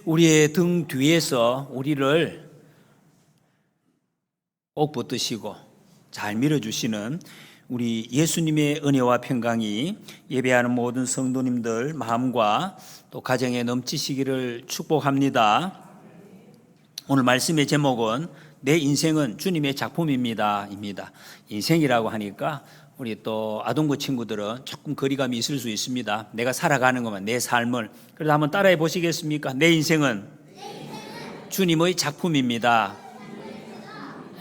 우리의 등 뒤에서 우리를 꼭 붙드시고 잘 밀어주시는 우리 예수님의 은혜와 평강이 예배하는 모든 성도님들 마음과 또 가정에 넘치시기를 축복합니다. 오늘 말씀의 제목은 내 인생은 주님의 작품입니다. 입니다. 인생이라고 하니까 우리 또 아동부 친구들은 조금 거리감이 있을 수 있습니다. 내가 살아가는 것만, 내 삶을. 그래도 한번 따라해 보시겠습니까? 내 인생은 주님의 작품입니다.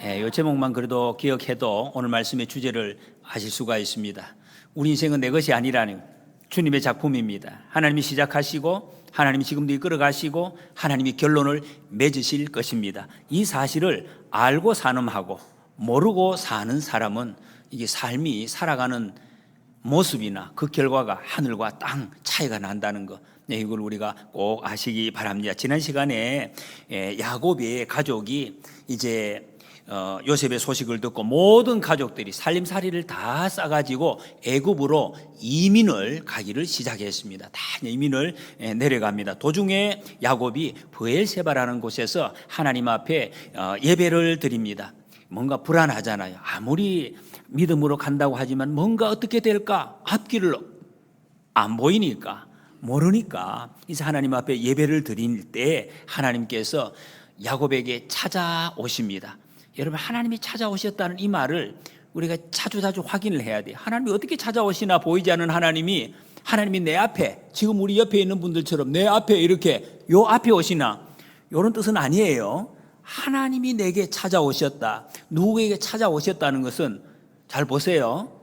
이 제목만 그래도 기억해도 오늘 말씀의 주제를 아실 수가 있습니다. 우리 인생은 내 것이 아니라는 주님의 작품입니다. 하나님이 시작하시고 하나님이 지금도 이끌어 가시고 하나님이 결론을 맺으실 것입니다. 이 사실을 알고 사는하고 모르고 사는 사람은 이게 삶이 살아가는 모습이나 그 결과가 하늘과 땅 차이가 난다는 것, 이걸 우리가 꼭 아시기 바랍니다. 지난 시간에 야곱의 가족이 이제 요셉의 소식을 듣고 모든 가족들이 살림살이를 다 싸가지고 애굽으로 이민을 가기를 시작했습니다. 다 이민을 내려갑니다. 도중에 야곱이 브엘세바라는 곳에서 하나님 앞에 예배를 드립니다. 뭔가 불안하잖아요. 아무리 믿음으로 간다고 하지만 뭔가 어떻게 될까? 앞길을 안 보이니까, 모르니까 이제 하나님 앞에 예배를 드릴 때 하나님께서 야곱에게 찾아오십니다. 여러분, 하나님이 찾아오셨다는 이 말을 우리가 자주자주 확인을 해야 돼요. 하나님이 어떻게 찾아오시나? 보이지 않는 하나님이 내 앞에, 지금 우리 옆에 있는 분들처럼 내 앞에 이렇게 요 앞에 오시나? 이런 뜻은 아니에요. 하나님이 내게 찾아오셨다. 누구에게 찾아오셨다는 것은 잘 보세요.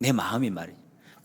내 마음이 말이에요.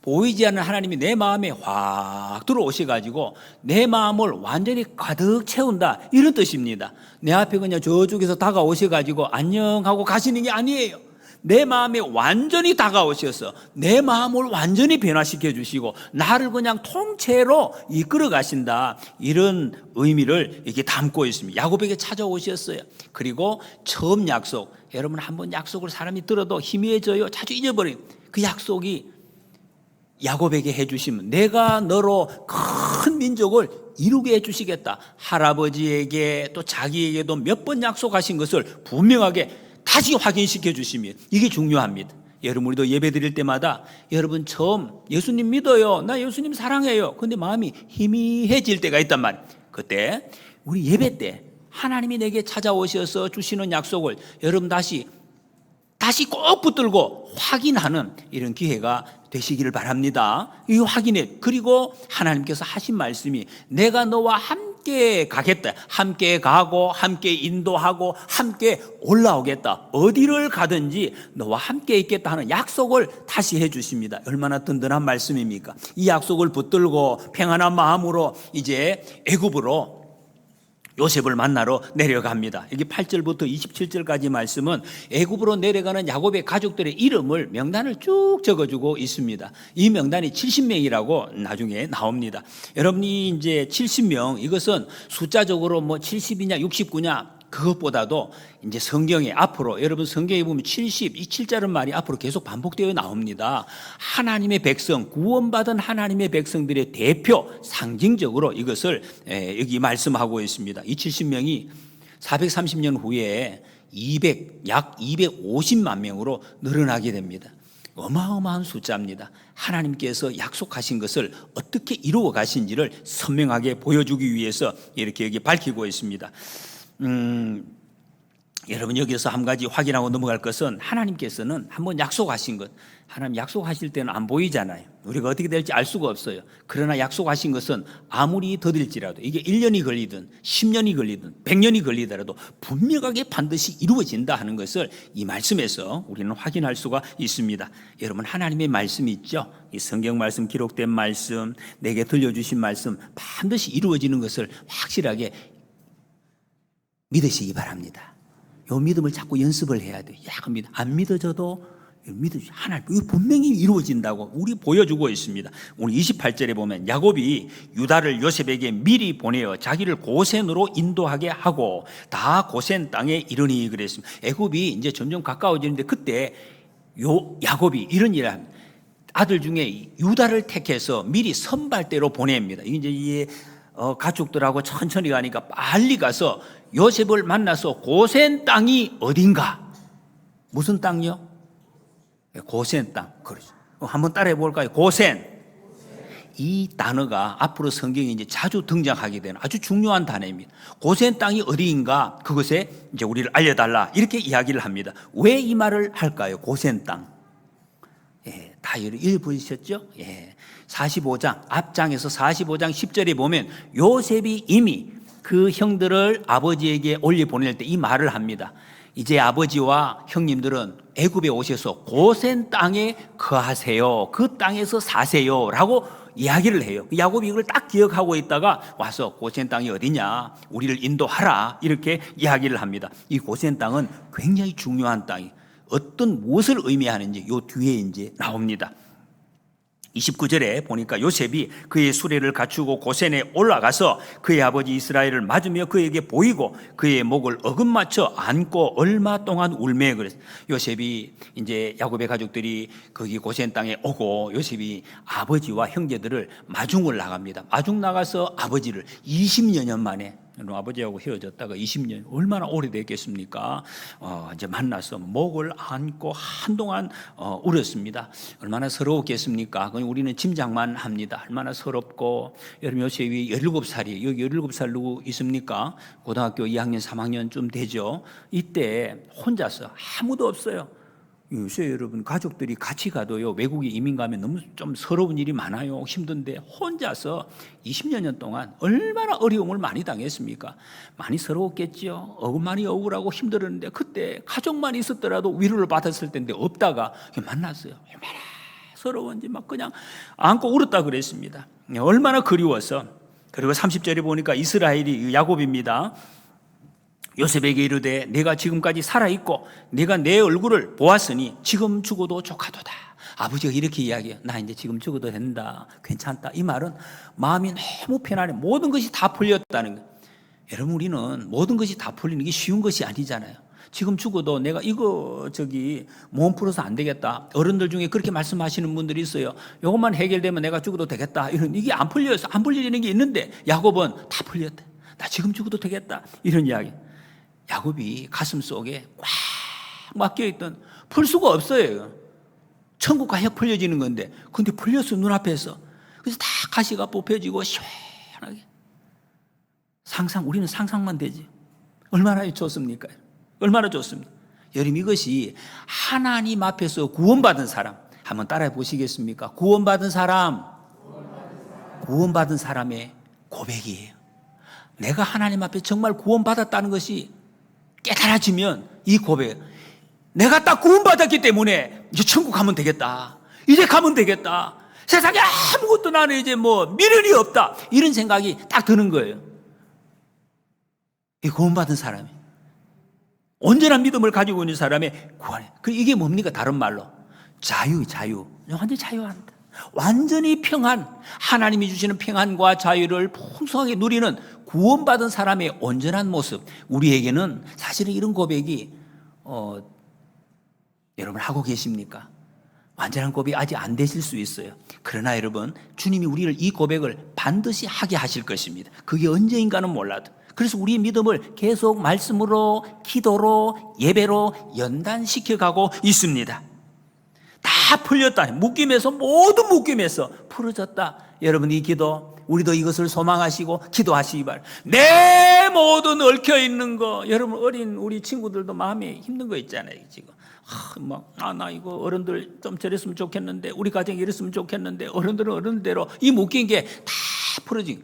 보이지 않는 하나님이 내 마음에 확 들어오셔가지고 내 마음을 완전히 가득 채운다, 이런 뜻입니다. 내 앞에 그냥 저쪽에서 다가오셔가지고 안녕하고 가시는 게 아니에요. 내 마음에 완전히 다가오셔서 내 마음을 완전히 변화시켜 주시고 나를 그냥 통째로 이끌어 가신다, 이런 의미를 이렇게 담고 있습니다. 야곱에게 찾아오셨어요. 그리고 처음 약속, 여러분 한번 약속을 사람이 들어도 희미해져요. 자주 잊어버린 그 약속이 야곱에게 해주시면 내가 너로 큰 민족을 이루게 해주시겠다. 할아버지에게 또 자기에게도 몇 번 약속하신 것을 분명하게 다시 확인시켜 주시면 이게 중요합니다. 여러분, 우리도 예배 드릴 때마다 여러분 처음 예수님 믿어요, 나 예수님 사랑해요, 근데 마음이 희미해질 때가 있단 말이에요. 그때 우리 예배 때 하나님이 내게 찾아오셔서 주시는 약속을 여러분 다시 꼭 붙들고 확인하는 이런 기회가 되시기를 바랍니다. 이 확인해. 그리고 하나님께서 하신 말씀이 내가 너와 함께 가겠다, 함께 가고 함께 인도하고 함께 올라오겠다, 어디를 가든지 너와 함께 있겠다 하는 약속을 다시 해 주십니다. 얼마나 든든한 말씀입니까? 이 약속을 붙들고 평안한 마음으로 이제 애굽으로 요셉을 만나러 내려갑니다. 여기 8절부터 27절까지 말씀은 애굽으로 내려가는 야곱의 가족들의 이름을 명단을 쭉 적어주고 있습니다. 이 명단이 70명이라고 나중에 나옵니다. 여러분이 이제 70명, 이것은 숫자적으로 뭐 70이냐 69냐 그것보다도 이제 성경에 앞으로, 여러분 성경에 보면 70, 이 7자는 말이 앞으로 계속 반복되어 나옵니다. 하나님의 백성, 구원받은 하나님의 백성들의 대표, 상징적으로 이것을 여기 말씀하고 있습니다. 이 70명이 430년 후에 약 250만 명으로 늘어나게 됩니다. 어마어마한 숫자입니다. 하나님께서 약속하신 것을 어떻게 이루어 가신지를 선명하게 보여주기 위해서 이렇게 여기 밝히고 있습니다. 여러분, 여기서 한 가지 확인하고 넘어갈 것은 하나님께서는 한번 약속하신 것, 하나님 약속하실 때는 안 보이잖아요. 우리가 어떻게 될지 알 수가 없어요. 그러나 약속하신 것은 아무리 더딜지라도 이게 1년이 걸리든 10년이 걸리든 100년이 걸리더라도 분명하게 반드시 이루어진다 하는 것을 이 말씀에서 우리는 확인할 수가 있습니다. 여러분, 하나님의 말씀이 있죠. 이 성경 말씀, 기록된 말씀, 내게 들려주신 말씀 반드시 이루어지는 것을 확실하게 믿으시기 바랍니다. 이 믿음을 자꾸 연습을 해야 돼요. 안 믿어져도 믿으시, 하나님, 이거 분명히 이루어진다고 우리 보여주고 있습니다. 오늘 28절에 보면 야곱이 유다를 요셉에게 미리 보내어 자기를 고센으로 인도하게 하고 다 고센 땅에 이르니 그랬습니다. 애굽이 이제 점점 가까워지는데 그때 야곱이 이런 일을 합니다. 아들 중에 유다를 택해서 미리 선발대로 보냅니다. 이게 이제 가족들하고 천천히 가니까 빨리 가서 요셉을 만나서 고센 땅이 어딘가? 무슨 땅이요? 고센 땅. 그렇죠. 한번 따라해 볼까요? 고센. 이 단어가 앞으로 성경에 이제 자주 등장하게 되는 아주 중요한 단어입니다. 고센 땅이 어디인가? 그것에 이제 우리를 알려달라. 이렇게 이야기를 합니다. 왜 이 말을 할까요? 고센 땅. 예, 다 읽어보셨죠? 예. 45장, 앞장에서 45장 10절에 보면 요셉이 이미 그 형들을 아버지에게 올려 보낼 때 이 말을 합니다. 이제 아버지와 형님들은 애굽에 오셔서 고센 땅에 거하세요. 그 땅에서 사세요. 라고 이야기를 해요. 야곱이 이걸 딱 기억하고 있다가 와서 고센 땅이 어디냐? 우리를 인도하라. 이렇게 이야기를 합니다. 이 고센 땅은 굉장히 중요한 땅이 어떤 무엇을 의미하는지 요 뒤에 이제 나옵니다. 29절에 보니까 요셉이 그의 수레를 갖추고 고센에 올라가서 그의 아버지 이스라엘을 맞으며 그에게 보이고 그의 목을 어긋맞춰 안고 얼마 동안 울매 그랬어요. 요셉이 이제 야곱의 가족들이 거기 고센 땅에 오고 요셉이 아버지와 형제들을 마중을 나갑니다. 마중 나가서 아버지를 20년 만에 아버지하고 헤어졌다가 20년 얼마나 오래됐겠습니까? 이제 만나서 목을 안고 한동안 울었습니다. 얼마나 서러웠겠습니까? 그냥 우리는 짐작만 합니다. 얼마나 서럽고 여러분 요셉이 17살이에요. 여기 17살 누구 있습니까? 고등학교 2학년 3학년쯤 되죠. 이때 혼자서 아무도 없어요. 요새 여러분 가족들이 같이 가도요 외국에 이민 가면 너무 좀 서러운 일이 많아요. 힘든데 혼자서 20년 동안 얼마나 어려움을 많이 당했습니까? 많이 서러웠겠죠. 많이 억울하고 힘들었는데 그때 가족만 있었더라도 위로를 받았을 텐데 없다가 만났어요. 얼마나 서러운지 막 그냥 안고 울었다 그랬습니다. 얼마나 그리워서. 그리고 30절에 보니까 이스라엘이 야곱입니다. 요셉에게 이르되 내가 지금까지 살아있고 내가 내 얼굴을 보았으니 지금 죽어도 조카도다. 아버지가 이렇게 이야기해요. 나 이제 지금 죽어도 된다. 괜찮다. 이 말은 마음이 너무 편안해. 모든 것이 다 풀렸다는 거예요. 여러분 우리는 모든 것이 다 풀리는 게 쉬운 것이 아니잖아요. 지금 죽어도 내가 이거 몸 풀어서 안 되겠다. 어른들 중에 그렇게 말씀하시는 분들이 있어요. 이것만 해결되면 내가 죽어도 되겠다. 이게 안 풀려서 안 풀리는 게 있는데 야곱은 다 풀렸다. 나 지금 죽어도 되겠다. 이런 이야기. 야곱이 가슴 속에 꽉 막혀있던 풀 수가 없어요. 천국 가야 풀려지는 건데 근데 풀렸어 눈앞에서. 그래서 다 가시가 뽑혀지고 시원하게. 우리는 상상만 되지. 얼마나 좋습니까? 얼마나 좋습니까? 여러분 이것이 하나님 앞에서 구원받은 사람 한번 따라해 보시겠습니까? 구원받은 사람의 고백이에요. 내가 하나님 앞에 정말 구원받았다는 것이 깨달아지면 이 고백, 내가 딱 구원받았기 때문에 이제 천국 가면 되겠다. 이제 가면 되겠다. 세상에 아무것도 나는 이제 미련이 없다. 이런 생각이 딱 드는 거예요. 이 구원받은 사람이 온전한 믿음을 가지고 있는 사람의 구원이에요. 이게 뭡니까? 다른 말로 자유. 완전히 자유한다. 완전히 평안, 하나님이 주시는 평안과 자유를 풍성하게 누리는 구원받은 사람의 온전한 모습. 우리에게는 사실은 이런 고백이 여러분 하고 계십니까? 완전한 고백이 아직 안 되실 수 있어요. 그러나 여러분 주님이 우리를 이 고백을 반드시 하게 하실 것입니다. 그게 언제인가는 몰라도. 그래서 우리의 믿음을 계속 말씀으로, 기도로, 예배로 연단시켜가고 있습니다. 다 풀렸다. 모든 묶임에서 풀어졌다. 여러분 이 기도 우리도 이것을 소망하시고 기도하시기 바랍니다. 내 모든 얽혀있는 거. 여러분 어린 우리 친구들도 마음에 힘든 거 있잖아요. 지금 나 이거 어른들 좀 저랬으면 좋겠는데 우리 가정이 이랬으면 좋겠는데 어른들은 어른대로 이 묶인 게 다 풀어진.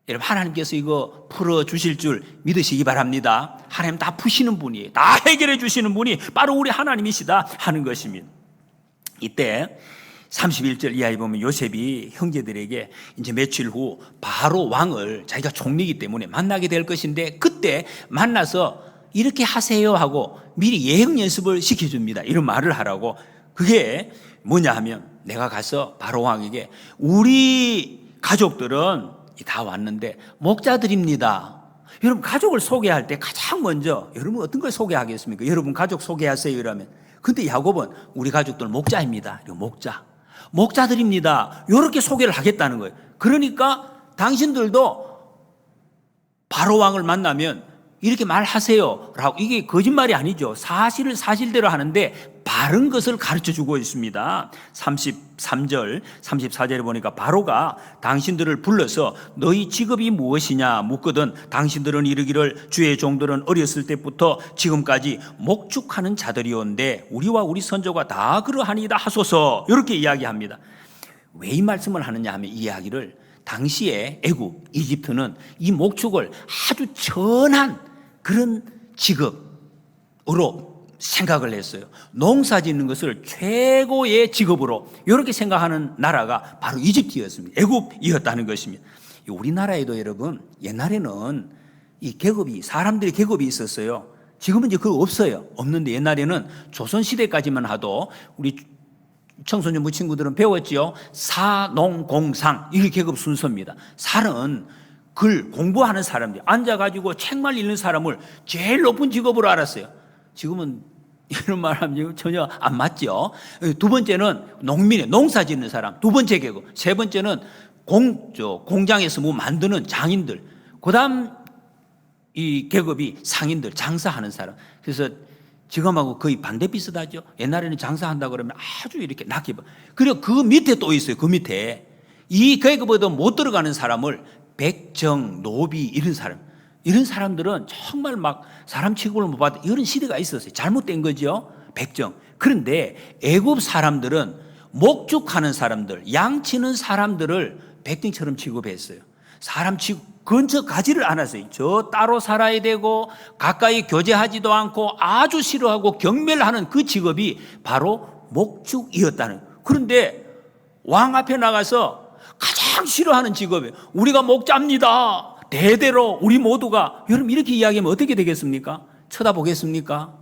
여러분 하나님께서 이거 풀어주실 줄 믿으시기 바랍니다. 하나님 다 푸시는 분이에요. 다 해결해 주시는 분이 바로 우리 하나님이시다 하는 것입니다. 이때 31절 이하에 보면 요셉이 형제들에게 이제 며칠 후 바로 왕을 자기가 총리이기 때문에 만나게 될 것인데 그때 만나서 이렇게 하세요 하고 미리 예행 연습을 시켜줍니다. 이런 말을 하라고. 그게 뭐냐 하면 내가 가서 바로 왕에게 우리 가족들은 다 왔는데 목자들입니다. 여러분 가족을 소개할 때 가장 먼저 여러분 어떤 걸 소개하겠습니까? 여러분 가족 소개하세요 이러면. 근데 야곱은 우리 가족들 목자입니다. 목자들입니다. 이렇게 소개를 하겠다는 거예요. 그러니까 당신들도 바로 왕을 만나면 이렇게 말하세요 라고. 이게 거짓말이 아니죠. 사실을 사실대로 하는데 바른 것을 가르쳐주고 있습니다. 33절 34절에 보니까 바로가 당신들을 불러서 너희 직업이 무엇이냐 묻거든 당신들은 이르기를 주의 종들은 어렸을 때부터 지금까지 목축하는 자들이온데 우리와 우리 선조가 다 그러하니이다 하소서. 이렇게 이야기합니다. 왜 이 말씀을 하느냐 하면 이 이야기를 당시에 애굽, 이집트는 이 목축을 아주 천한 그런 직업으로 생각을 했어요. 농사 짓는 것을 최고의 직업으로 이렇게 생각하는 나라가 바로 이집트였습니다. 애굽이었다는 것입니다. 우리나라에도 여러분 옛날에는 이 계급이 사람들의 계급이 있었어요. 지금은 이제 그거 없어요. 없는데 옛날에는 조선시대까지만 하도 우리 청소년부 친구들은 배웠지요. 사농공상 이게 계급 순서입니다. 살은 글 공부하는 사람들 앉아가지고 책만 읽는 사람을 제일 높은 직업으로 알았어요. 지금은 이런 말하면 전혀 안 맞죠. 두 번째는 농민의 농사 짓는 사람 두 번째 계급. 세 번째는 공장에서 뭐 만드는 장인들. 그다음 이 계급이 상인들 장사하는 사람. 그래서 지금하고 거의 반대 비슷하죠. 옛날에는 장사한다 그러면 아주 이렇게 낮게 봐. 그리고 그 밑에 또 있어요. 그 밑에 이 계급에도 못 들어가는 사람을 백정, 노비 이런 사람들은 정말 막 사람 취급을 못 받는 이런 시대가 있었어요. 잘못된 거죠. 백정. 그런데 애굽 사람들은 목축하는 사람들, 양치는 사람들을 백정처럼 취급했어요. 사람 근처 가지를 않았어요. 저 따로 살아야 되고 가까이 교제하지도 않고 아주 싫어하고 경멸하는 그 직업이 바로 목축이었다는. 그런데 왕 앞에 나가서 가장 싫어하는 직업이에요. 우리가 목자입니다. 대대로 우리 모두가. 여러분 이렇게 이야기하면 어떻게 되겠습니까? 쳐다보겠습니까?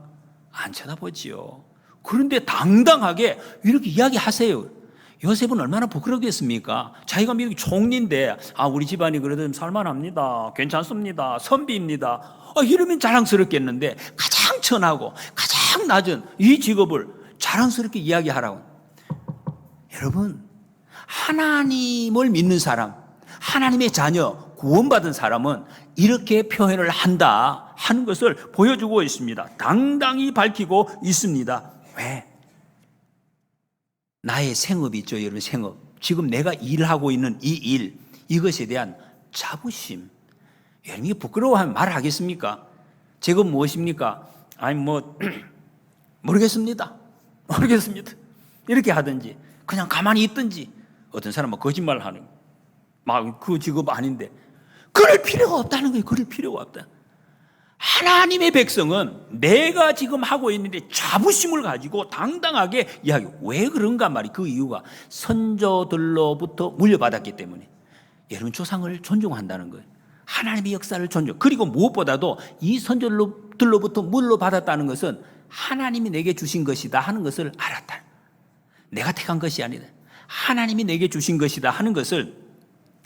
안 쳐다보지요. 그런데 당당하게 이렇게 이야기하세요. 요셉은 얼마나 부끄럽겠습니까? 자기가 미국 총리인데 우리 집안이 그래도 살만합니다. 괜찮습니다. 선비입니다. 이러면 자랑스럽겠는데 가장 천하고 가장 낮은 이 직업을 자랑스럽게 이야기하라고. 여러분 하나님을 믿는 사람, 하나님의 자녀, 구원받은 사람은 이렇게 표현을 한다 하는 것을 보여주고 있습니다. 당당히 밝히고 있습니다. 왜? 나의 생업이 있죠, 여러분. 생업. 지금 내가 일하고 있는 이 일, 이것에 대한 자부심. 여러분이 부끄러워하면 말하겠습니까? 제가 무엇입니까? 모르겠습니다. 이렇게 하든지 그냥 가만히 있든지. 어떤 사람은 거짓말을 하는 막 그 직업 아닌데 그럴 필요가 없다는 거예요. 그럴 필요가 없다. 하나님의 백성은 내가 지금 하고 있는데 자부심을 가지고 당당하게 이야기. 왜 그런가 말이. 그 이유가 선조들로부터 물려받았기 때문에. 여러분 조상을 존중한다는 거예요. 하나님의 역사를 존중. 그리고 무엇보다도 이 선조들로부터 물려받았다는 것은 하나님이 내게 주신 것이다 하는 것을 알았다. 내가 택한 것이 아니다. 하나님이 내게 주신 것이다 하는 것을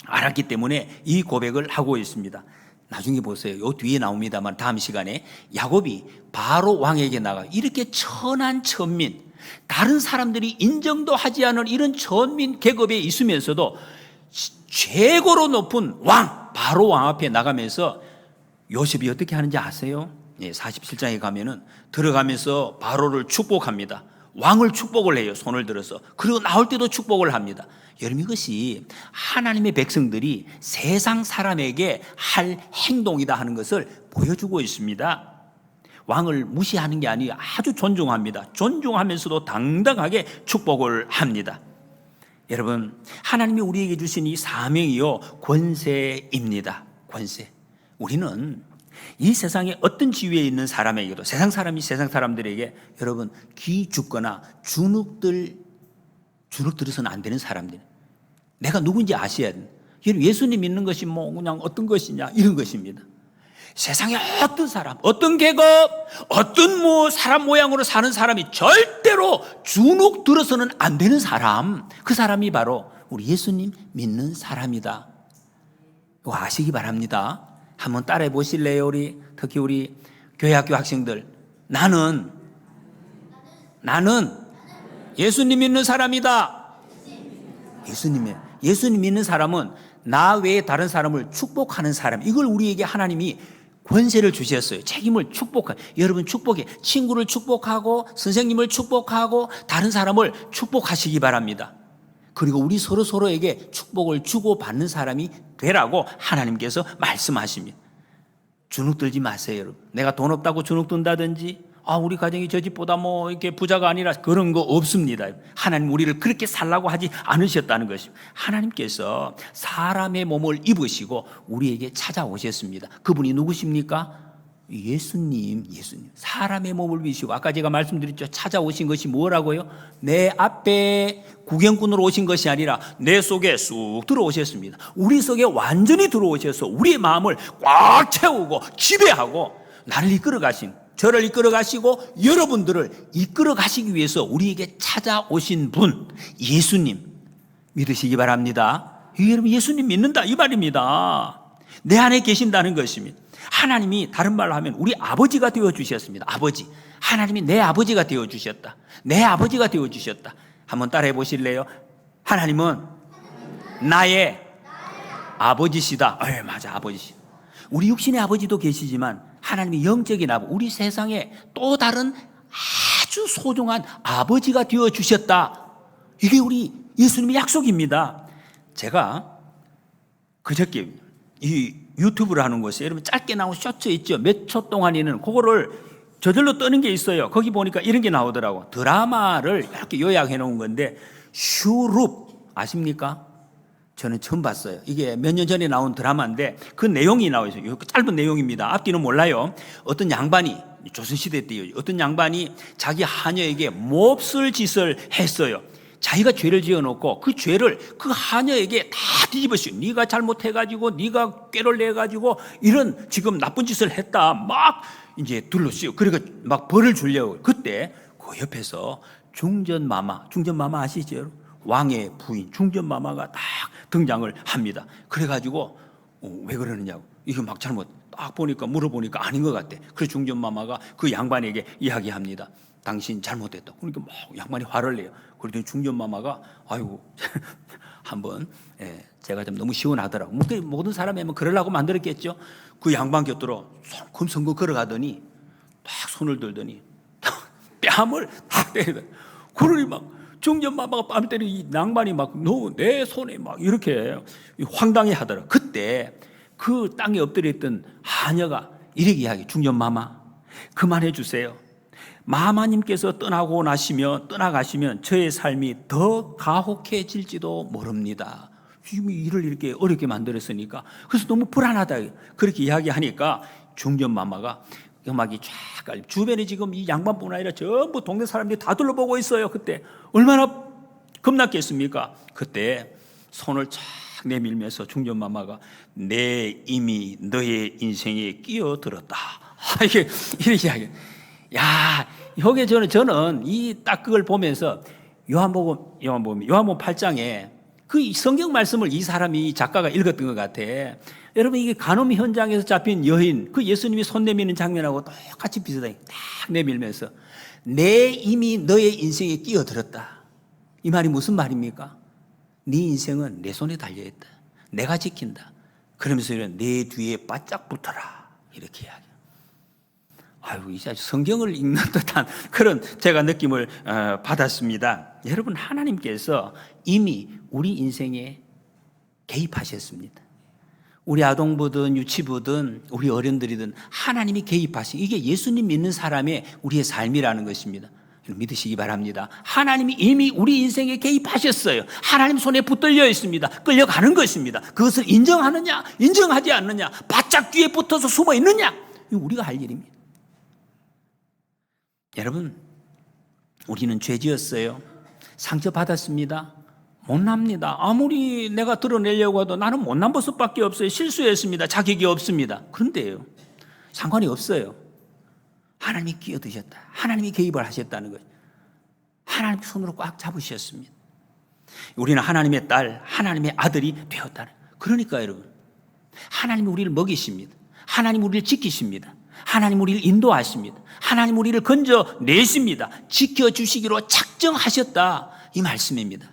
알았기 때문에 이 고백을 하고 있습니다. 나중에 보세요. 요 뒤에 나옵니다만 다음 시간에 야곱이 바로 왕에게 나가 이렇게 천한 천민, 다른 사람들이 인정도 하지 않은 이런 천민 계급에 있으면서도 최고로 높은 왕, 바로 왕 앞에 나가면서 요셉이 어떻게 하는지 아세요? 47장에 가면은 들어가면서 바로를 축복합니다. 왕을 축복을 해요. 손을 들어서. 그리고 나올 때도 축복을 합니다. 여러분 이것이 하나님의 백성들이 세상 사람에게 할 행동이다 하는 것을 보여주고 있습니다. 왕을 무시하는 게 아니라 아주 존중합니다. 존중하면서도 당당하게 축복을 합니다. 여러분 하나님이 우리에게 주신 이 사명이요 권세입니다. 권세. 우리는 이 세상에 어떤 지위에 있는 사람에게도 세상 사람들에게 여러분 귀 죽거나 주눅들어서는 안 되는 사람들. 내가 누군지 아셔야 돼. 여러분 예수님 믿는 것이 뭐 그냥 어떤 것이냐 이런 것입니다. 세상에 어떤 사람, 어떤 계급, 어떤 뭐 사람 모양으로 사는 사람이 절대로 주눅들어서는 안 되는 사람. 그 사람이 바로 우리 예수님 믿는 사람이다. 이거 아시기 바랍니다. 한번 따라해 보실래요? 특히 우리 교회학교 학생들. 나는 예수님 믿는 사람이다. 예수님 믿는 사람은 나 외에 다른 사람을 축복하는 사람, 이걸 우리에게 하나님이 권세를 주셨어요. 책임을 축복하. 여러분 축복해. 친구를 축복하고 선생님을 축복하고 다른 사람을 축복하시기 바랍니다. 그리고 우리 서로에게 축복을 주고받는 사람이 되라고 하나님께서 말씀하십니다. 주눅 들지 마세요, 여러분. 내가 돈 없다고 주눅 든다든지, 우리 가정이 저 집보다 이렇게 부자가 아니라 그런 거 없습니다. 하나님 우리를 그렇게 살라고 하지 않으셨다는 것입니다. 하나님께서 사람의 몸을 입으시고 우리에게 찾아오셨습니다. 그분이 누구십니까? 예수님. 사람의 몸을 입으시고, 아까 제가 말씀드렸죠. 찾아오신 것이 뭐라고요? 내 앞에 구경꾼으로 오신 것이 아니라 내 속에 쑥 들어오셨습니다. 우리 속에 완전히 들어오셔서 우리의 마음을 꽉 채우고 지배하고 나를 이끌어 가신, 저를 이끌어 가시고 여러분들을 이끌어 가시기 위해서 우리에게 찾아오신 분, 예수님 믿으시기 바랍니다. 여러분 예수님 믿는다 이 말입니다. 내 안에 계신다는 것입니다. 하나님이 다른 말로 하면 우리 아버지가 되어주셨습니다. 아버지. 하나님이 내 아버지가 되어주셨다. 내 아버지가 되어주셨다. 한번 따라해 보실래요? 하나님은 나의 아버지시다. 맞아, 아버지시다. 우리 육신의 아버지도 계시지만 하나님이 영적인 아버지, 우리 세상에 또 다른 아주 소중한 아버지가 되어주셨다. 이게 우리 예수님의 약속입니다. 제가 그저께 이 유튜브를 하는 것이, 여러분 짧게 나온 쇼츠 있죠? 몇 초 동안에는 그거를 저절로 뜨는 게 있어요. 거기 보니까 이런 게 나오더라고. 드라마를 이렇게 요약해 놓은 건데, 슈룹 아십니까? 저는 처음 봤어요. 이게 몇 년 전에 나온 드라마인데 그 내용이 나와 있어요. 짧은 내용입니다. 앞뒤는 몰라요. 어떤 양반이, 조선시대 때요, 어떤 양반이 자기 하녀에게 몹쓸 짓을 했어요. 자기가 죄를 지어놓고 그 죄를 그 하녀에게 다 뒤집었어요. 네가 잘못해가지고, 네가 꾀를 내가지고 이런 지금 나쁜 짓을 했다 막 이제 둘러쓰요. 그러니까 막 벌을 주려고. 그때 그 옆에서 중전마마 아시죠? 왕의 부인 중전마마가 딱 등장을 합니다. 그래가지고 왜 그러느냐고, 이거 막 잘못 딱 보니까 물어보니까 아닌 것 같대. 그래서 중전마마가 그 양반에게 이야기합니다. 당신 잘못했다. 그러니까 막 양반이 화를 내요. 그러더니 중전마마가 아이고 한번 제가 좀 너무 시원하더라고. 모든 사람이 그러려고 만들었겠죠. 그 양반 곁으로 성큼성큼 걸어가더니 딱 손을 들더니 뺨을 딱 때리더니, 그러니 막 중전마마가 뺨을 때리니 이 양반이 막 너 내 손에 막 이렇게 황당해 하더라. 그때 그 땅에 엎드려 있던 하녀가 이렇게 이야기해. 중전마마 그만해 주세요. 마마님께서 떠나가시면 저의 삶이 더 가혹해질지도 모릅니다. 지금 일을 이렇게 어렵게 만들었으니까. 그래서 너무 불안하다. 그렇게 이야기하니까 중전마마가 음악이 쫙 깔려. 주변에 지금 이 양반뿐 아니라 전부 동네 사람들이 다 둘러보고 있어요. 그때 얼마나 겁났겠습니까? 그때 손을 쫙 내밀면서 중전마마가 내 이미 너의 인생에 끼어들었다. 이게 이렇게 이야기. 야, 여기 저는 이 딱 그걸 보면서 요한복음 8장에 그 성경 말씀을 이 사람이 작가가 읽었던 것 같아. 여러분 이게 간음 현장에서 잡힌 여인, 그 예수님이 손 내미는 장면하고 똑같이 비슷하게 딱 내밀면서 내 이미 너의 인생에 끼어들었다. 이 말이 무슨 말입니까? 네 인생은 내 손에 달려있다. 내가 지킨다. 그러면서 내 뒤에 바짝 붙어라. 이렇게 이야기해요. 아이고, 이제 성경을 읽는 듯한 그런 제가 느낌을 받았습니다. 여러분, 하나님께서 이미 우리 인생에 개입하셨습니다. 우리 아동부든 유치부든 우리 어른들이든 하나님이 개입하신, 이게 예수님 믿는 사람의 우리의 삶이라는 것입니다. 믿으시기 바랍니다. 하나님이 이미 우리 인생에 개입하셨어요. 하나님 손에 붙들려 있습니다. 끌려가는 것입니다. 그것을 인정하느냐 인정하지 않느냐, 바짝 뒤에 붙어서 숨어 있느냐, 이거 우리가 할 일입니다. 여러분, 우리는 죄 지었어요. 상처받았습니다. 못납니다. 아무리 내가 드러내려고 해도 나는 못난 모습밖에 없어요. 실수했습니다. 자격이 없습니다. 그런데요, 상관이 없어요. 하나님이 끼어드셨다. 하나님이 개입을 하셨다는 거예요. 하나님 손으로 꽉 잡으셨습니다. 우리는 하나님의 딸, 하나님의 아들이 되었다는 거예요. 그러니까 여러분, 하나님이 우리를 먹이십니다. 하나님 우리를 지키십니다. 하나님 우리를 인도하십니다. 하나님 우리를 건져내십니다. 지켜주시기로 작정하셨다, 이 말씀입니다.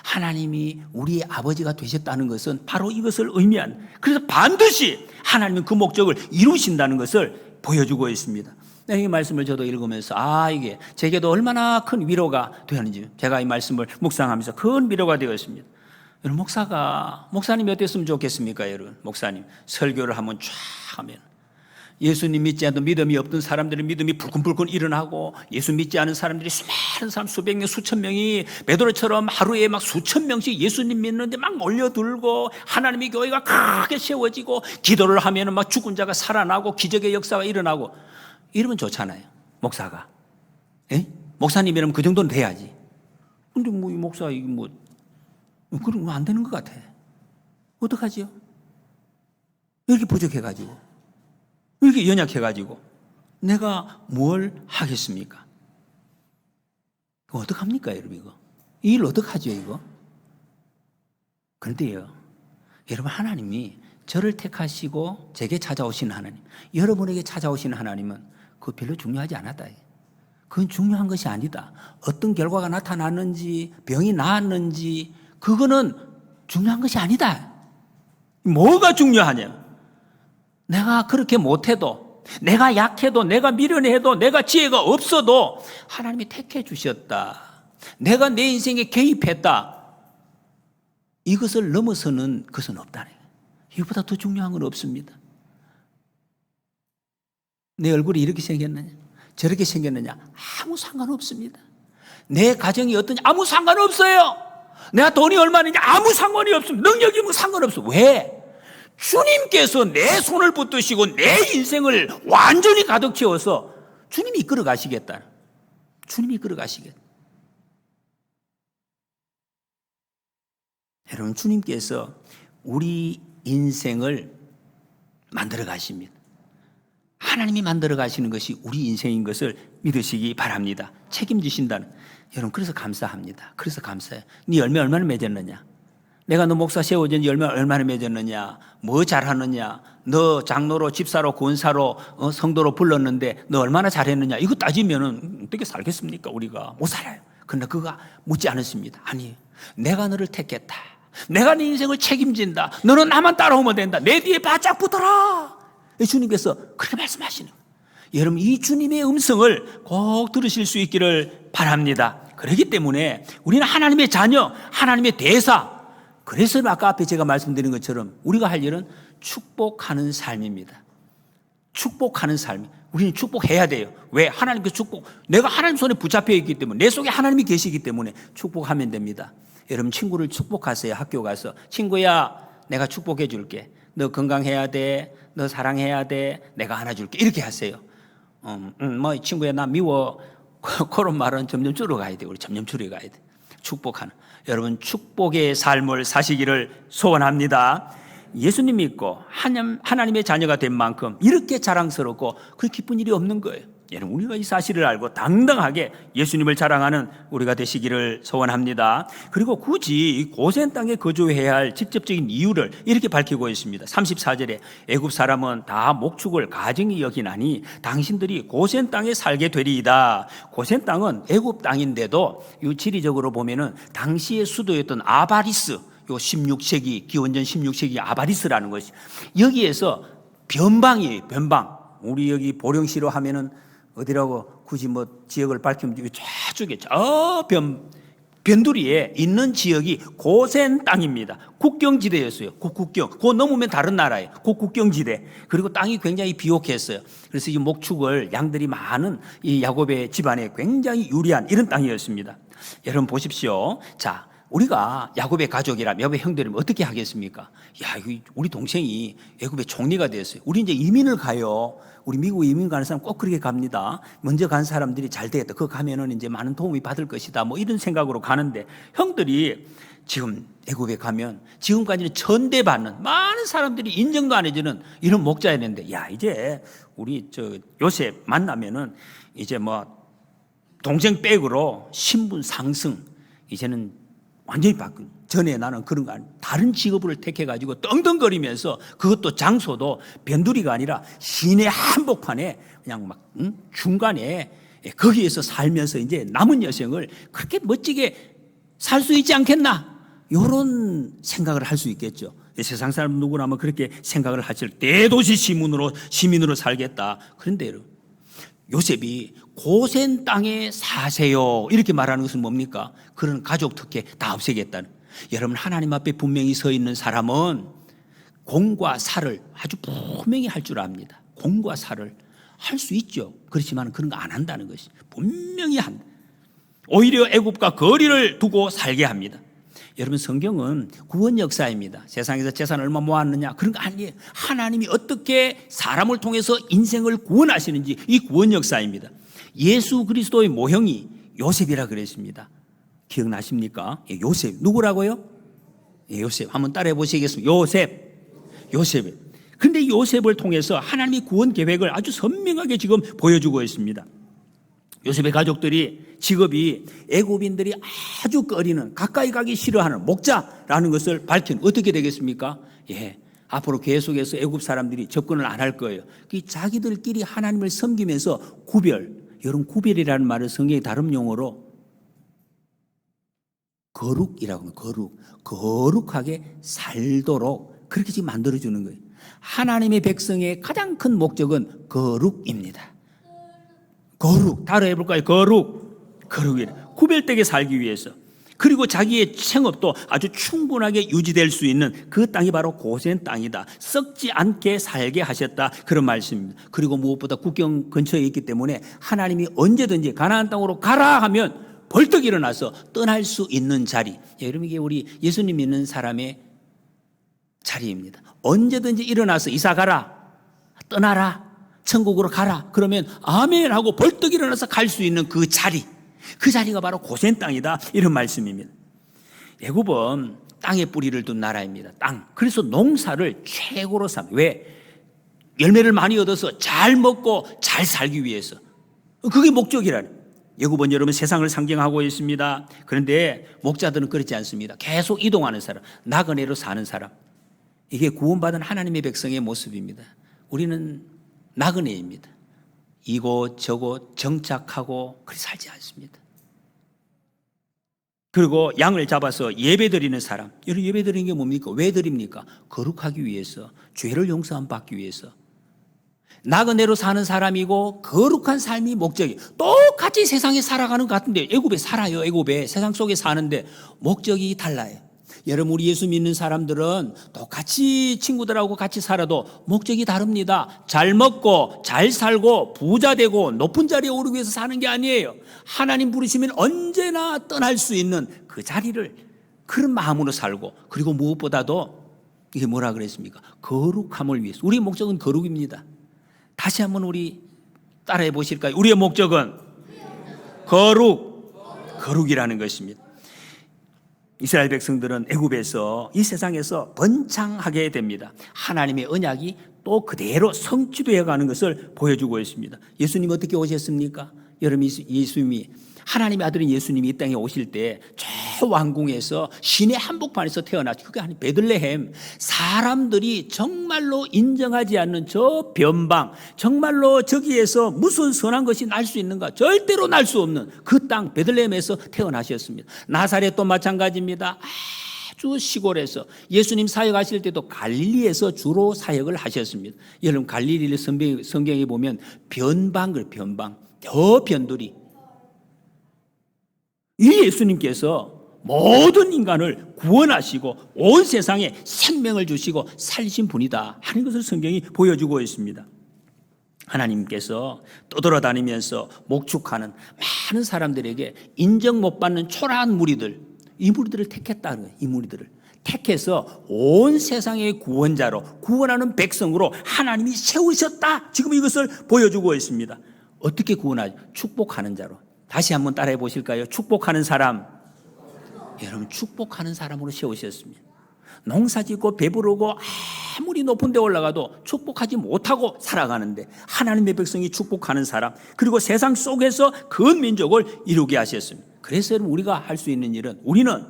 하나님이 우리의 아버지가 되셨다는 것은 바로 이것을 의미한, 그래서 반드시 하나님은 그 목적을 이루신다는 것을 보여주고 있습니다. 이 말씀을 저도 읽으면서 이게 제게도 얼마나 큰 위로가 되었는지 제가 이 말씀을 묵상하면서 큰 위로가 되었습니다. 여러분, 목사님이 어땠으면 좋겠습니까? 여러분, 목사님 설교를 한번 쫙 하면 예수님 믿지 않던 믿음이 없던 사람들의 믿음이 불끈불끈 일어나고, 예수 믿지 않은 사람들이 수많은 사람, 수백 명, 수천 명이 베드로처럼 하루에 막 수천 명씩 예수님 믿는데 막 몰려들고, 하나님의 교회가 크게 세워지고, 기도를 하면 막 죽은 자가 살아나고 기적의 역사가 일어나고, 이러면 좋잖아요, 목사가. 예? 목사님이라면 그 정도는 돼야지. 근데 이 목사 그러면 안 되는 것 같아. 어떡하지요? 이렇게 부족해가지고, 이렇게 연약해가지고 내가 뭘 하겠습니까? 이거 어떡합니까, 여러분? 이 일 어떡하죠, 이거? 그런데요, 여러분, 하나님이 저를 택하시고 제게 찾아오신 하나님, 여러분에게 찾아오신 하나님은 그거 별로 중요하지 않았다. 그건 중요한 것이 아니다. 어떤 결과가 나타났는지, 병이 나았는지, 그거는 중요한 것이 아니다. 뭐가 중요하냐? 내가 그렇게 못해도, 내가 약해도, 내가 미련해도, 내가 지혜가 없어도 하나님이 택해 주셨다. 내가 내 인생에 개입했다. 이것을 넘어서는 것은 없다네. 이것보다 더 중요한 건 없습니다. 내 얼굴이 이렇게 생겼느냐, 저렇게 생겼느냐, 아무 상관없습니다. 내 가정이 어떤지 아무 상관없어요. 내가 돈이 얼마인지 아무 상관이 없습니다. 능력이 뭐 상관없어. 왜? 주님께서 내 손을 붙드시고 내 인생을 완전히 가득 채워서 주님이 이끌어 가시겠다. 주님이 이끌어 가시겠다. 여러분, 주님께서 우리 인생을 만들어 가십니다. 하나님이 만들어 가시는 것이 우리 인생인 것을 믿으시기 바랍니다. 책임지신다는. 여러분, 그래서 감사합니다. 그래서 감사해요. 네 열매 얼마나 맺었느냐? 내가 너 목사 세워진 지 얼마나 맺었느냐? 뭐 잘하느냐? 너 장로로, 집사로, 권사로, 성도로 불렀는데 너 얼마나 잘했느냐? 이거 따지면은 어떻게 살겠습니까? 우리가 못 살아요. 그러나 그거 묻지 않았습니다. 아니에요. 내가 너를 택했다. 내가 네 인생을 책임진다. 너는 나만 따라오면 된다. 내 뒤에 바짝 붙어라. 주님께서 그렇게 말씀하시는 거예요. 여러분, 이 주님의 음성을 꼭 들으실 수 있기를 바랍니다. 그렇기 때문에 우리는 하나님의 자녀, 하나님의 대사. 그래서 아까 앞에 제가 말씀드린 것처럼 우리가 할 일은 축복하는 삶입니다. 축복하는 삶. 우리는 축복해야 돼요. 왜? 하나님께 축복. 내가 하나님 손에 붙잡혀 있기 때문에, 내 속에 하나님이 계시기 때문에 축복하면 됩니다. 여러분, 친구를 축복하세요. 학교 가서 친구야, 내가 축복해 줄게. 너 건강해야 돼. 너 사랑해야 돼. 내가 안아줄게. 이렇게 하세요. 친구야, 나 미워. 그런 말은 점점 줄어가야 돼. 우리 점점 줄여가야 돼. 축복하는. 여러분, 축복의 삶을 사시기를 소원합니다. 예수님 믿고 하나님의 자녀가 된 만큼 이렇게 자랑스럽고 그 기쁜 일이 없는 거예요. 여러분, 우리가 이 사실을 알고 당당하게 예수님을 자랑하는 우리가 되시기를 소원합니다. 그리고 굳이 고센 땅에 거주해야 할 직접적인 이유를 이렇게 밝히고 있습니다. 34절에 애굽 사람은 다 목축을 가증히 여기나니 당신들이 고센 땅에 살게 되리이다. 고센 땅은 애굽 땅인데도 이 지리적으로 보면은 당시의 수도였던 아바리스, 요 16세기, 기원전 16세기 아바리스라는 것이, 여기에서 변방이에요. 변방. 우리 여기 보령시로 하면은 어디라고 굳이 뭐 지역을 밝히면 저쪽에 저 변두리에 있는 지역이 고센 땅입니다. 국경지대였어요. 국경. 그거 넘으면 다른 나라예요. 국경지대. 그리고 땅이 굉장히 비옥했어요. 그래서 이 목축을 양들이 많은 이 야곱의 집안에 굉장히 유리한 이런 땅이었습니다. 여러분 보십시오. 자, 우리가 야곱의 가족이라면, 야곱의 형들이면 어떻게 하겠습니까? 야, 우리 동생이 애굽의 총리가 됐어요. 우리 이제 이민을 가요. 우리 미국 이민 가는 사람 꼭 그렇게 갑니다. 먼저 간 사람들이 잘 되겠다. 그거 가면은 이제 많은 도움이 받을 것이다. 뭐 이런 생각으로 가는데, 형들이 지금 애굽에 가면 지금까지는 전대받는 많은 사람들이 인정도 안 해주는 이런 목자였는데, 야, 이제 우리 요셉 만나면은 이제 뭐 동생 백으로 신분 상승, 이제는 완전히 바꾼. 전에 나는 그런 거 아니에요. 다른 직업을 택해가지고 떵떵거리면서, 그것도 장소도 변두리가 아니라 시내 한복판에 그냥 막 중간에 거기에서 살면서 이제 남은 여생을 그렇게 멋지게 살 수 있지 않겠나? 이런 생각을 할 수 있겠죠. 세상 사람 누구나면 그렇게 생각을 하실 대도시 시민으로 살겠다. 그런데 요셉이 고센 땅에 사세요 이렇게 말하는 것은 뭡니까? 그런 가족 특혜 다 없애겠다는. 여러분, 하나님 앞에 분명히 서 있는 사람은 공과 사를 아주 분명히 할 줄 압니다. 공과 사를 할 수 있죠. 그렇지만 그런 거 안 한다는 것이 분명히 한다. 오히려 애굽과 거리를 두고 살게 합니다. 여러분, 성경은 구원 역사입니다. 세상에서 재산 얼마 모았느냐 그런 거 아니에요. 하나님이 어떻게 사람을 통해서 인생을 구원하시는지 이 구원 역사입니다. 예수 그리스도의 모형이 요셉이라 그랬습니다. 기억나십니까? 요셉 누구라고요? 요셉 한번 따라해 보시겠습니까? 요셉. 그런데 요셉을 통해서 하나님이 구원 계획을 아주 선명하게 지금 보여주고 있습니다. 요셉의 가족들이 직업이 애굽인들이 아주 꺼리는, 가까이 가기 싫어하는 목자라는 것을 밝힌. 어떻게 되겠습니까? 앞으로 계속해서 애굽 사람들이 접근을 안 할 거예요. 자기들끼리 하나님을 섬기면서 여러분, 구별이라는 말을 성경의 다른 용어로 거룩이라고 합니다. 거룩하게 살도록 그렇게 지금 만들어주는 거예요. 하나님의 백성의 가장 큰 목적은 거룩입니다. 따라해 볼까요? 거룩이래. 구별되게 살기 위해서. 그리고 자기의 생업도 아주 충분하게 유지될 수 있는 그 땅이 바로 고센 땅이다. 썩지 않게 살게 하셨다. 그런 말씀입니다. 그리고 무엇보다 국경 근처에 있기 때문에 하나님이 언제든지 가나안 땅으로 가라 하면 벌떡 일어나서 떠날 수 있는 자리. 여러분, 이게 우리 예수님 믿는 사람의 자리입니다. 언제든지 일어나서 이사 가라, 떠나라, 천국으로 가라. 그러면 아멘 하고 벌떡 일어나서 갈 수 있는 그 자리. 그 자리가 바로 고센 땅이다. 이런 말씀입니다. 애굽은 땅에 뿌리를 둔 나라입니다. 땅. 그래서 농사를 최고로 삽니다. 왜? 열매를 많이 얻어서 잘 먹고 잘 살기 위해서. 그게 목적이라는. 애굽은 여러분 세상을 상징하고 있습니다. 그런데 목자들은 그렇지 않습니다. 계속 이동하는 사람, 나그네로 사는 사람. 이게 구원받은 하나님의 백성의 모습입니다. 우리는 나그네입니다. 이곳 저곳 정착하고 그렇게 살지 않습니다. 그리고 양을 잡아서 예배드리는 사람. 여러분, 예배드리는 게 뭡니까? 왜 드립니까? 거룩하기 위해서, 죄를 용서함 받기 위해서. 나그네로 사는 사람이고 거룩한 삶이 목적이. 똑같이 세상에 살아가는 것 같은데 애굽에 살아요. 애굽에 세상 속에 사는데 목적이 달라요. 여러분, 우리 예수 믿는 사람들은 똑같이 친구들하고 같이 살아도 목적이 다릅니다. 잘 먹고 잘 살고 부자 되고 높은 자리에 오르기 위해서 사는 게 아니에요. 하나님 부르시면 언제나 떠날 수 있는 그 자리를 그런 마음으로 살고, 그리고 무엇보다도 이게 뭐라 그랬습니까? 거룩함을 위해서. 우리의 목적은 거룩입니다. 다시 한번 우리 따라해 보실까요? 우리의 목적은 거룩이라는 것입니다. 이스라엘 백성들은 애굽에서 이 세상에서 번창하게 됩니다. 하나님의 언약이 또 그대로 성취되어 가는 것을 보여주고 있습니다. 예수님 어떻게 오셨습니까? 여러분, 예수님이, 하나님의 아들인 예수님이 이 땅에 오실 때 저 왕궁에서 시내 한복판에서 태어났죠. 그게 아니 베들레헴. 사람들이 정말로 인정하지 않는 저 변방, 정말로 저기에서 무슨 선한 것이 날 수 있는가? 절대로 날 수 없는 그 땅 베들레헴에서 태어나셨습니다. 나사렛도 마찬가지입니다. 아주 시골에서 예수님 사역하실 때도 갈릴리에서 주로 사역을 하셨습니다. 여러분, 갈릴리를 성경에 보면 변방, 저 변두리. 이 예수님께서 모든 인간을 구원하시고 온 세상에 생명을 주시고 살리신 분이다 하는 것을 성경이 보여주고 있습니다. 하나님께서 떠돌아다니면서 목축하는 많은 사람들에게 인정 못 받는 초라한 무리들, 이 무리들을 택했다는 거예요. 이 무리들을 택해서 온 세상의 구원자로, 구원하는 백성으로 하나님이 세우셨다. 지금 이것을 보여주고 있습니다. 어떻게 구원하죠? 축복하는 자로. 다시 한번 따라해 보실까요? 축복하는 사람. 여러분, 축복하는 사람으로 세우셨습니다. 농사 짓고 배부르고 아무리 높은 데 올라가도 축복하지 못하고 살아가는데 하나님의 백성이 축복하는 사람, 그리고 세상 속에서 그 민족을 이루게 하셨습니다. 그래서 여러분, 우리가 할 수 있는 일은, 우리는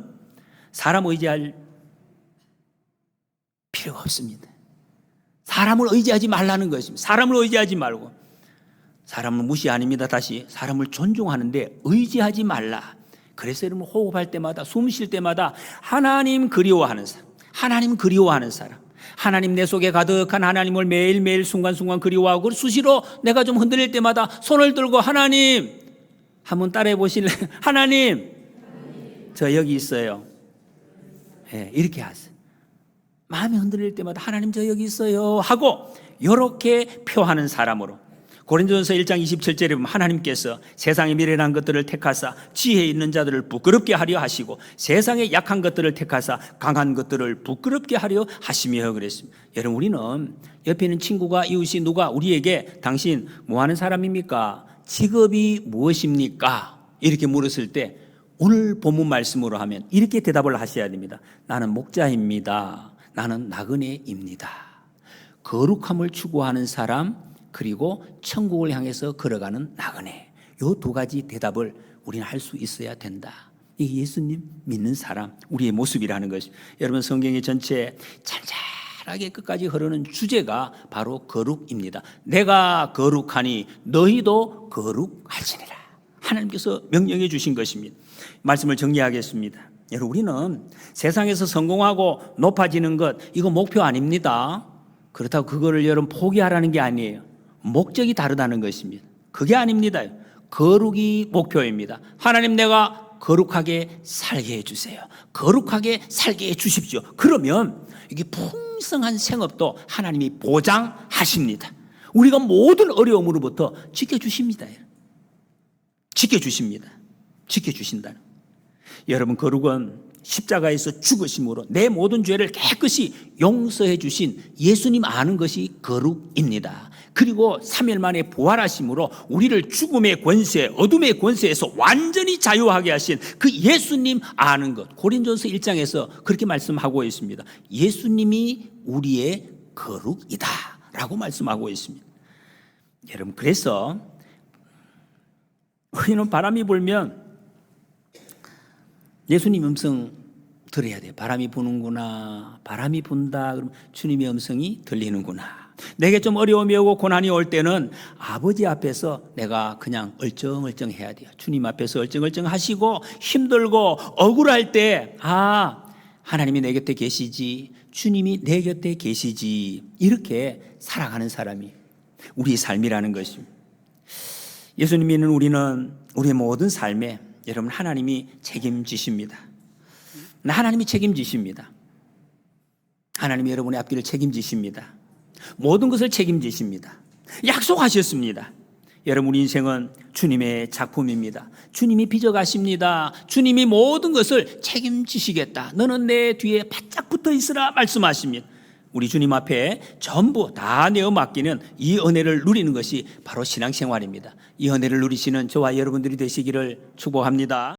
사람 의지할 필요가 없습니다. 사람을 의지하지 말라는 것입니다. 사람을 의지하지 말고. 사람은 무시 아닙니다. 다시, 사람을 존중하는데 의지하지 말라. 그래서 여러분 호흡할 때마다 숨 쉴 때마다 하나님 그리워하는 사람, 하나님 그리워하는 사람, 하나님 내 속에 가득한 하나님을 매일매일 순간순간 그리워하고 수시로 내가 좀 흔들릴 때마다 손을 들고 하나님 한번 따라해 보실래요? 하나님 저 여기 있어요. 네, 이렇게 하세요. 마음이 흔들릴 때마다 하나님 저 여기 있어요 하고 이렇게 표하는 사람으로 고린도전서 1장 27절에 보면 하나님께서 세상의 미련한 것들을 택하사 지혜 있는 자들을 부끄럽게 하려 하시고 세상의 약한 것들을 택하사 강한 것들을 부끄럽게 하려 하시며 그랬습니다. 여러분 우리는 옆에 있는 친구가 이웃이 누가 우리에게 당신 뭐 하는 사람입니까? 직업이 무엇입니까? 이렇게 물었을 때 오늘 본문 말씀으로 하면 이렇게 대답을 하셔야 됩니다. 나는 목자입니다. 나는 나그네입니다. 거룩함을 추구하는 사람 그리고 천국을 향해서 걸어가는 나그네. 이 두 가지 대답을 우리는 할 수 있어야 된다. 이게 예수님 믿는 사람 우리의 모습이라는 것입니다. 여러분 성경의 전체 잘잘하게 끝까지 흐르는 주제가 바로 거룩입니다. 내가 거룩하니 너희도 거룩할지니라. 하나님께서 명령해 주신 것입니다. 말씀을 정리하겠습니다. 여러분 우리는 세상에서 성공하고 높아지는 것 이거 목표 아닙니다. 그렇다고 그거를 여러분 포기하라는 게 아니에요. 목적이 다르다는 것입니다. 그게 아닙니다. 거룩이 목표입니다. 하나님 내가 거룩하게 살게 해주세요. 거룩하게 살게 해주십시오. 그러면 이게 풍성한 생업도 하나님이 보장하십니다. 우리가 모든 어려움으로부터 지켜주십니다. 지켜주십니다. 지켜주신다는. 여러분 거룩은 십자가에서 죽으심으로 내 모든 죄를 깨끗이 용서해 주신 예수님 아는 것이 거룩입니다. 그리고 3일 만에 부활하심으로 우리를 죽음의 권세, 어둠의 권세에서 완전히 자유하게 하신 그 예수님 아는 것. 고린도전서 1장에서 그렇게 말씀하고 있습니다. 예수님이 우리의 거룩이다 라고 말씀하고 있습니다. 여러분 그래서 우리는 바람이 불면 예수님 음성 들어야 돼요. 바람이 부는구나. 바람이 분다. 그럼 주님의 음성이 들리는구나. 내게 좀 어려움이 오고 고난이 올 때는 아버지 앞에서 내가 그냥 얼쩡얼쩡 해야 돼요. 주님 앞에서 얼쩡얼쩡 하시고 힘들고 억울할 때 하나님이 내 곁에 계시지. 주님이 내 곁에 계시지. 이렇게 살아가는 사람이 우리의 삶이라는 것입니다. 예수님 믿는 우리는 우리의 모든 삶에 여러분 하나님이 책임지십니다. 하나님이 책임지십니다. 하나님이 여러분의 앞길을 책임지십니다. 모든 것을 책임지십니다. 약속하셨습니다. 여러분 우리 인생은 주님의 작품입니다. 주님이 빚어가십니다. 주님이 모든 것을 책임지시겠다. 너는 내 뒤에 바짝 붙어 있으라 말씀하십니다. 우리 주님 앞에 전부 다 내어 맡기는 이 은혜를 누리는 것이 바로 신앙생활입니다. 이 은혜를 누리시는 저와 여러분들이 되시기를 축복합니다.